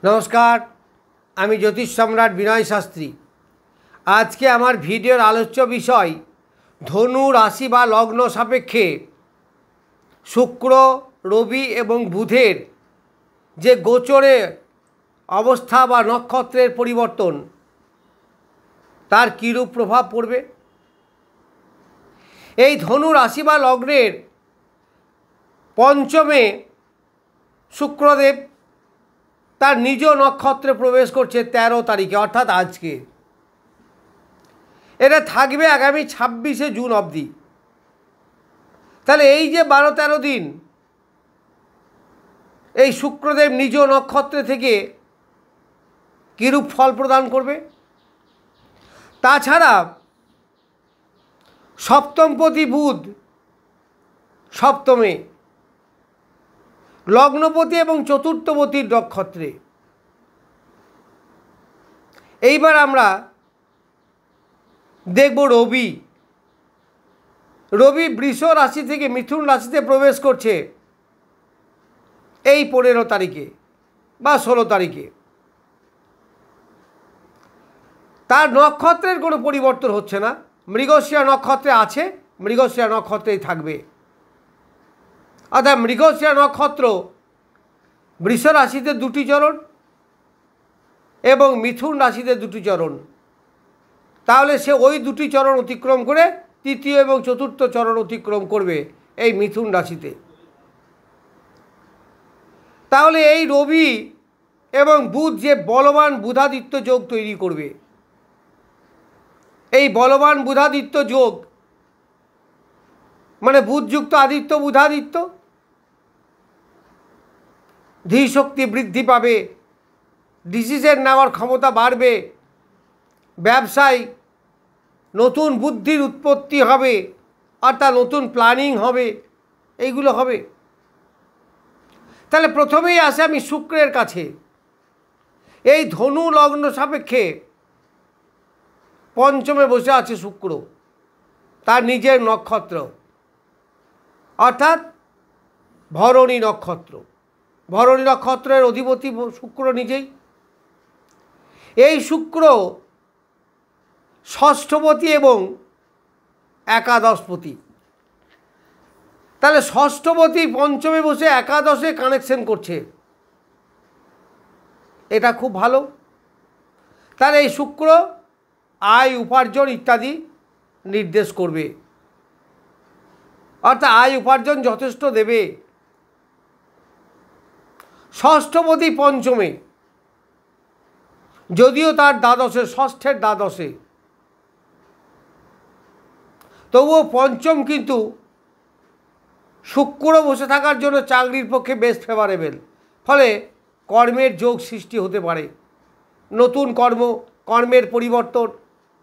नमस्कार आमी ज्योतिष सम्राट विनय शास्त्री। आज के आमार भिडियोर आलोच्य विषय धनु राशि बा लग्न सापेक्षे शुक्र रवि एवं बुधेर जे गोचरे अवस्था बा नक्षत्रेर परिवर्तन तार किरूप प्रभाव पड़बे। এই ধনু রাশি বা লগ্নের পঞ্চমে শুক্রদেব তার নিজ নক্ষত্রে প্রবেশ করছে 13 তারিখে অর্থাৎ আজকে। এটা থাকবে আগামী 26শে জুন অবধি। তাহলে এই যে 12-13 দিন এই শুক্রদেব নিজ নক্ষত্রে থেকে কিরূপ ফল প্রদান করবে। তাছাড়া সপ্তমপতি বুধ সপ্তমে, লগ্নপতি এবং চতুর্থপতির নক্ষত্রে। এইবার আমরা দেখব রবি। রবি বৃষ রাশি থেকে মিথুন রাশিতে প্রবেশ করছে এই 15 তারিখে বা 16 তারিখে। তার নক্ষত্রের কোনো পরিবর্তন হচ্ছে না, মৃগশিরা নক্ষত্রে আছে, মৃগশিরা নক্ষত্রেই থাকবে। অর্থাৎ মৃগশিরা নক্ষত্র বৃষ রাশিতে 2টি চরণ এবং মিথুন রাশিতে 2টি চরণ। তাহলে সে ওই 2টি চরণ অতিক্রম করে তৃতীয় এবং চতুর্থ চরণ অতিক্রম করবে এই মিথুন রাশিতে। তাহলে এই রবি এবং বুধ যে বলবান বুধাদিত্য যোগ তৈরি করবে, এই বলবান বুধাদিত্য যোগ মানে বুধযুক্ত আদিত্য বুধাদিত্য, ধীশক্তি বৃদ্ধি পাবে, ডিসিশন নেওয়ার ক্ষমতা বাড়বে, ব্যবসায় নতুন বুদ্ধির উৎপত্তি হবে, অর্থাৎ নতুন প্ল্যানিং হবে, এইগুলো হবে। তাহলে প্রথমেই আসে আমি শুক্রের কাছে। এই ধনু লগ্ন সাপেক্ষে পঞ্চমে বসে আছে শুক্র, তার নিজের নক্ষত্র অর্থাৎ ভরণী নক্ষত্র। ভরণী নক্ষত্রের অধিপতি শুক্র নিজেই। এই শুক্র ষষ্ঠপতি এবং একাদশপতি। তাহলে ষষ্ঠপতি পঞ্চমে বসে একাদশে কানেকশন করছে, এটা খুব ভালো। তাহলে এই শুক্র আয় উপার্জন ইত্যাদি নির্দেশ করবে, অর্থাৎ আয় উপার্জন যথেষ্ট দেবে। ষষ্ঠপতি পঞ্চমে, যদিও তার দ্বাদশে, ষষ্ঠের দ্বাদশে, তবুও পঞ্চম কিন্তু শুক্র বসে থাকার জন্য চাকরির পক্ষে বেশ ফেভারেবল। ফলে কর্মের যোগ সৃষ্টি হতে পারে, নতুন কর্মের পরিবর্তন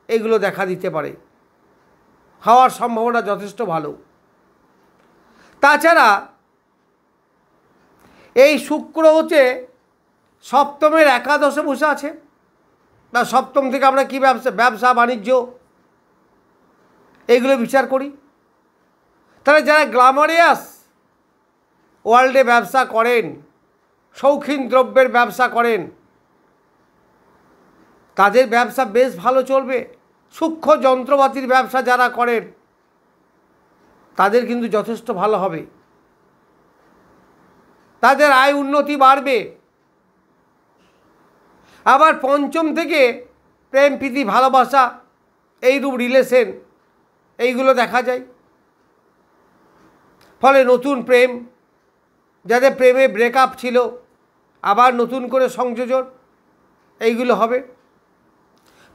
এগুলো দেখা দিতে পারে, হওয়ার সম্ভাবনা যথেষ্ট ভালো। তাছাড়া এই শুক্র হচ্ছে সপ্তমের একাদশে বসে আছে। না, সপ্তম থেকে আমরা কী ব্যবসা বাণিজ্য এইগুলো বিচার করি। তাহলে যারা গ্ল্যামারিয়াস ওয়ার্ল্ডে ব্যবসা করেন, শৌখিন দ্রব্যের ব্যবসা করেন, তাদের ব্যবসা বেশ ভালো চলবে। সূক্ষ্ম যন্ত্রপাতির ব্যবসা যারা করেন তাদের কিন্তু যথেষ্ট ভালো হবে, তাদের আয় উন্নতি বাড়বে। আবার পঞ্চম থেকে প্রেম প্রীতি ভালোবাসা এইরূপ রিলেশন এইগুলো দেখা যায়। ফলে নতুন প্রেম, যাদের প্রেমে ব্রেকআপ ছিল আবার নতুন করে সংযোজন এইগুলো হবে।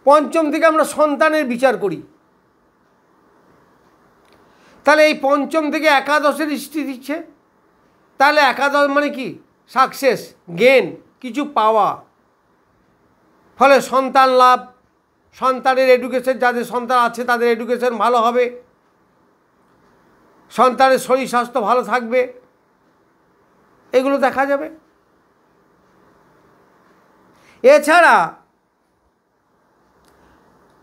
পঞ্চম থেকে আমরা সন্তানের বিচার করি। তাহলে এই পঞ্চম থেকে একাদশের দৃষ্টি দিচ্ছে। তাহলে একাদশ মানে কি? সাকসেস, গেন, কিছু পাওয়া। ফলে সন্তান লাভ, সন্তানের এডুকেশন, যাদের সন্তান আছে তাদের এডুকেশন ভালো হবে, সন্তানের শরীর স্বাস্থ্য ভালো থাকবে, এগুলো দেখা যাবে। এছাড়া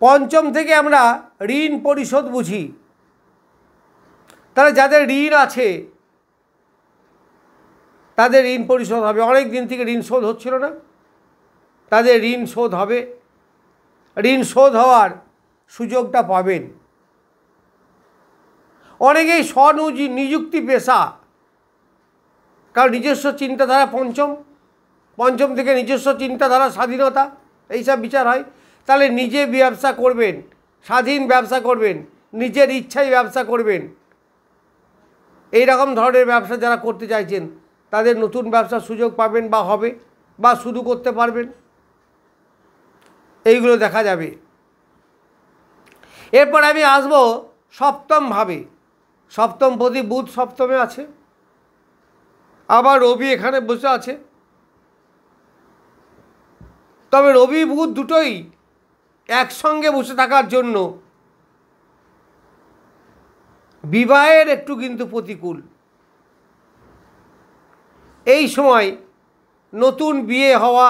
পঞ্চম থেকে আমরা ঋণ পরিশোধ বুঝি। তাহলে যাদের ঋণ আছে তাদের ঋণ পরিশোধ হবে। অনেক দিন থেকে ঋণ শোধ হচ্ছিল না, তাদের ঋণ শোধ হবে, ঋণ শোধ হওয়ার সুযোগটা পাবেন। অনেকেই স্বনিযুক্তি পেশা, কারণ নিজস্ব চিন্তাধারা পঞ্চম থেকে নিজস্ব চিন্তাধারা, স্বাধীনতা, এইসব বিচার হয়। তাহলে নিজে ব্যবসা করবেন, স্বাধীন ব্যবসা করবেন, নিজের ইচ্ছায় ব্যবসা করবেন। এই রকম ধরনের ব্যবসা যারা করতে চাইছেন তাদের নতুন ব্যবসার সুযোগ পাবেন বা হবে বা শুরু করতে পারবেন, এইগুলো দেখা যাবে। এরপর আমি আসব সপ্তমভাবে। সপ্তমপতি বুধ সপ্তমে আছে, আবার রবি এখানে বসে আছে। তবে রবি বুধ দুটোই একসঙ্গে বসে থাকার জন্য বিবাহের একটু কিন্তু প্রতিকূল। এই সময় নতুন বিয়ে হওয়া,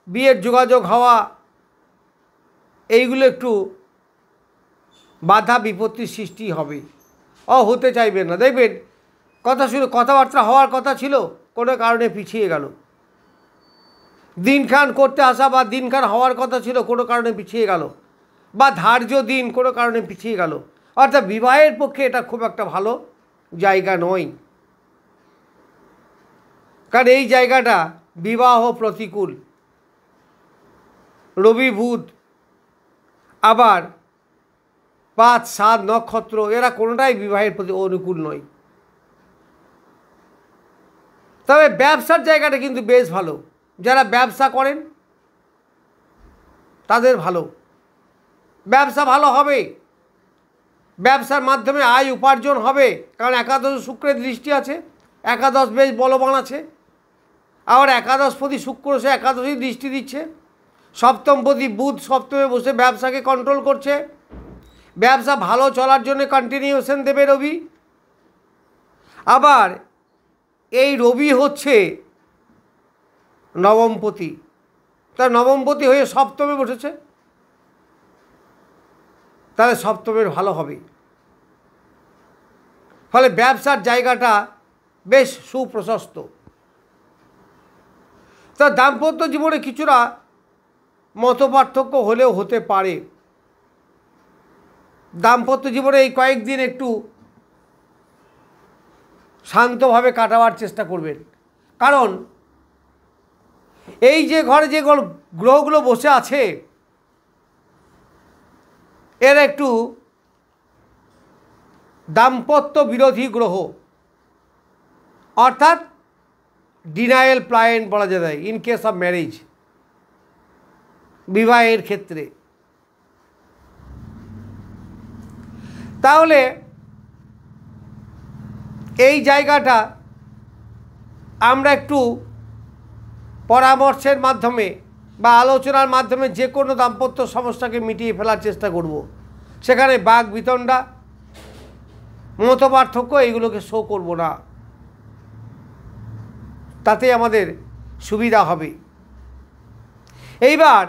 বিয়ের যোগাযোগ হওয়া, এইগুলো একটু বাধা বিপত্তির সৃষ্টি হবে, হতে চাইবেন না। দেখবেন কথাবার্তা হওয়ার কথা ছিল, কোনো কারণে পিছিয়ে গেল। দিনখান করতে আসা বা দিনখান হওয়ার কথা ছিল, কোনো কারণে পিছিয়ে গেল, বা ধার্য দিন কোনো কারণে পিছিয়ে গেল। অর্থাৎ বিবাহের পক্ষে এটা খুব একটা ভালো জায়গা নয়, কারণ এই জায়গাটা বিবাহ প্রতিকূল। রবি বুধ আবার 5-7 নক্ষত্র, এরা কোনোটাই বিবাহের প্রতি অনুকূল নয়। তবে ব্যবসার জায়গাটা কিন্তু বেশ ভালো। যারা ব্যবসা করেন তাদের ভালো, ব্যবসা ভালো হবে, ব্যবসার মাধ্যমে আয় উপার্জন হবে। কারণ একাদশ শুক্রের দৃষ্টি আছে, একাদশ বেশ বলবান আছে। আবার একাদশপতি শুক্র, সে একাদশী দৃষ্টি দিচ্ছে। সপ্তমপতি বুধ সপ্তমে বসে ব্যবসাকে কন্ট্রোল করছে। ব্যবসা ভালো চলার জন্য কন্টিনিউশন দেবে রবি। আবার এই রবি হচ্ছে নবমপতি, তার নবমপতি হয়ে সপ্তমে বসেছে, তাহলে সপ্তমের ভালো হবে। ফলে ব্যবসার জায়গাটা বেশ সুপ্রশস্ত। তা দাম্পত্য জীবনে কিছুটা মতপার্থক্য হলেও হতে পারে। দাম্পত্য জীবনে এই কয়েকদিন একটু শান্তভাবে কাটাবার চেষ্টা করবেন, কারণ এই যে ঘরে যে গ্রহগুলো বসে আছে এর একটু দাম্পত্য বিরোধী গ্রহ, অর্থাৎ ডিনায়াল প্লায়েন্ট বলা যায় ইন কেস অফ ম্যারেজ, বিবাহের ক্ষেত্রে। তাহলে এই জায়গাটা আমরা একটু পরামর্শের মাধ্যমে বা আলোচনার মাধ্যমে যে কোনো দাম্পত্য সমস্যাকে মিটিয়ে ফেলার চেষ্টা করব। সেখানে বাক বিতণ্ডা, মতপার্থক্য এইগুলোকে শো করব না, তাতে আমাদের সুবিধা হবে। এইবার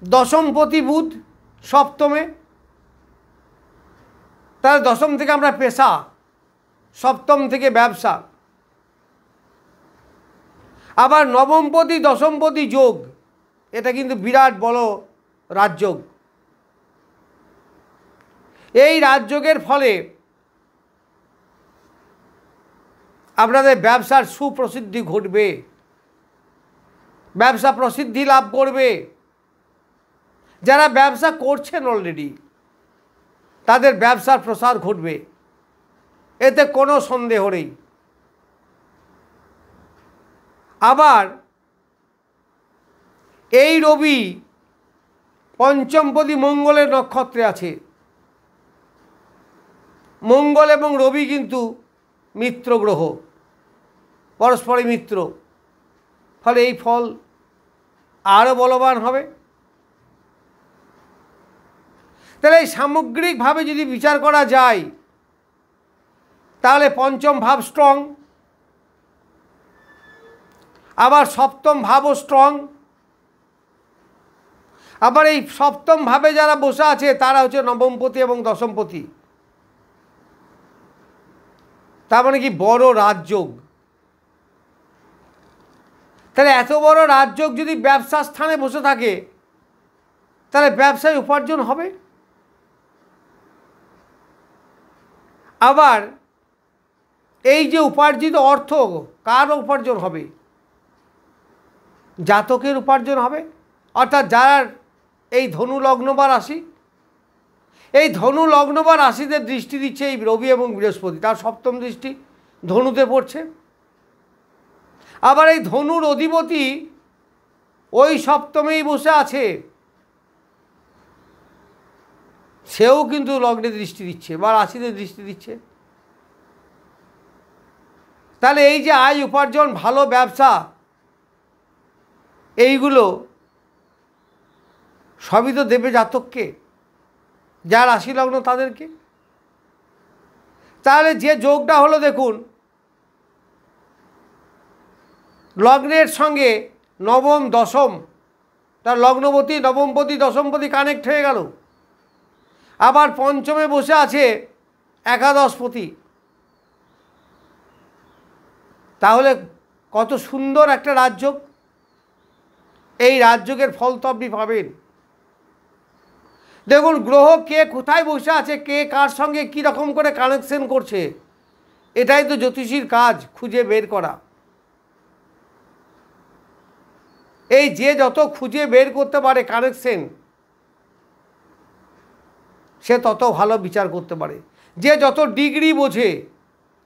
দশমপতি বুধ সপ্তমে, তাহলে দশম থেকে আমরা পেশা, সপ্তম থেকে ব্যবসা। আবার নবমপতি দশমপতি যোগ, এটা কিন্তু বিরাট বড় রাজযোগ। এই রাজযোগের ফলে আপনাদের ব্যবসার সুপ্রসিদ্ধি ঘটবে, ব্যবসা প্রসিদ্ধি লাভ করবে। যারা ব্যবসা করছেন অলরেডি তাদের ব্যবসার প্রসার ঘটবে, এতে কোনো সন্দেহ নেই। আবার এই রবি পঞ্চমপতি মঙ্গলের নক্ষত্রে আছে। মঙ্গল এবং রবি কিন্তু মিত্র গ্রহ, পরস্পরের মিত্র, ফলে এই ফল আরও বলবান হবে। তাহলে এই সামগ্রিকভাবে যদি বিচার করা যায় তাহলে পঞ্চম ভাব স্ট্রং, আবার সপ্তম ভাবও স্ট্রং। আবার এই সপ্তম ভাবে যারা বসে আছে তারা হচ্ছে নবমপতি এবং দশমপতি, তার মানে কি বড় রাজযোগ। তাহলে এত বড় রাজযোগ যদি ব্যবসা স্থানে বসে থাকে তাহলে ব্যবসায় উপার্জন হবে। আবার এই যে উপার্জিত অর্থ কার উপার্জন হবে? জাতকের উপার্জন হবে। অর্থাৎ যার এই ধনু লগ্ন বা রাশি, এই ধনু লগ্ন বা রাশিতে দৃষ্টি দিচ্ছে এই রবি এবং বৃহস্পতি, তার সপ্তম দৃষ্টি ধনুতে পড়ছে। আবার এই ধনুর অধিপতি ওই সপ্তমেই বসে আছে, সেও কিন্তু লগ্নে দৃষ্টি দিচ্ছে বা রাশিতে দৃষ্টি দিচ্ছে। তাহলে এই যে আয় উপার্জন, ভালো ব্যবসা, এইগুলো সবই তো দেবে জাতককে, যার রাশি লগ্ন তাদেরকে। তাহলে যে যোগটা হলো, দেখুন লগ্নের সঙ্গে নবম দশম, তার লগ্নপতি নবমপতি দশমপতি কানেক্ট হয়ে গেল। আবার পঞ্চমে বসে আছে একাদশপতি। তাহলে কত সুন্দর একটা রাজযোগ। এই রাজযোগের ফল তো আপনি পাবেন। দেখুন গ্রহ কে কোথায় বসে আছে, কে কার সঙ্গে কী রকম করে কানেকশন করছে, এটাই তো জ্যোতিষীর কাজ, খুঁজে বের করা। এই যে যত খুঁজে বের করতে পারে কানেকশন, সে তত ভালো বিচার করতে পারে। যে যত ডিগ্রি বোঝে,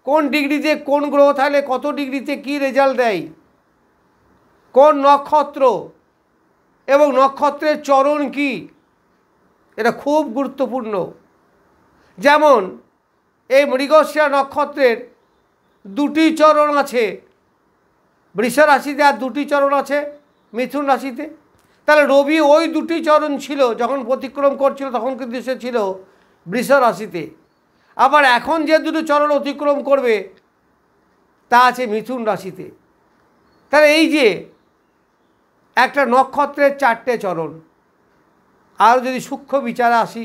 কোন ডিগ্রিতে কোন গ্রহ থাকলে কত ডিগ্রিতে কী রেজাল্ট দেয়, কোন নক্ষত্র এবং নক্ষত্রের চরণ কি, এটা খুব গুরুত্বপূর্ণ। যেমন এই মৃগশিরা নক্ষত্রের দুটি চরণ আছে বৃষ রাশিতে, আর দুটি চরণ আছে মিথুন রাশিতে। তাহলে রবি ওই দুটি চরণ ছিল যখন প্রতিক্রম করছিল, তখন কিন্তু সে ছিল বৃষ রাশিতে। আবার এখন যে দুটো চরণ অতিক্রম করবে তা আছে মিথুন রাশিতে। তাহলে এই যে একটা নক্ষত্রের চারটে চরণ, আর যদি সূক্ষ্ম বিচারে আসি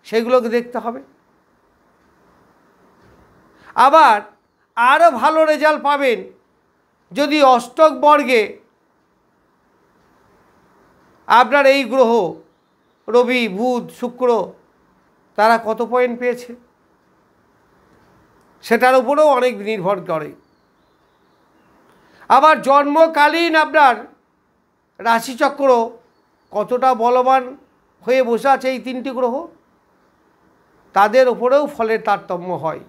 সেগুলোকে দেখতে হবে। আবার আরও ভালো রেজাল্ট পাবেন যদি অষ্টক বর্গে আপনার এই গ্রহ রবি বুধ শুক্র তারা কত পয়েন্ট পেয়েছে, সেটার উপরেও অনেক নির্ভর করে। আবার জন্মকালীন আপনার রাশিচক্র কতটা বলবান হয়ে বসে আছে এই তিনটি গ্রহ, তাদের উপরেও ফলের তারতম্য হয়।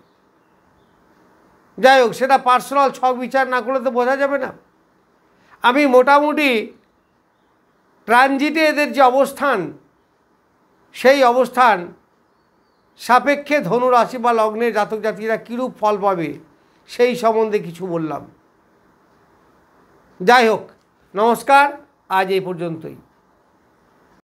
যাই হোক, সেটা পার্সোনাল ছক বিচার না করলে তো বোঝা যাবে না। আমি মোটামুটি ট্রানজিটে এদের যে অবস্থান, সেই অবস্থান সাপেক্ষে ধনু রাশি বা লগ্নের জাতক জাতিরা কীরূপ ফল পাবে সেই সম্বন্ধে কিছু বললাম। যাই হোক, নমস্কার, আজ এই পর্যন্তই।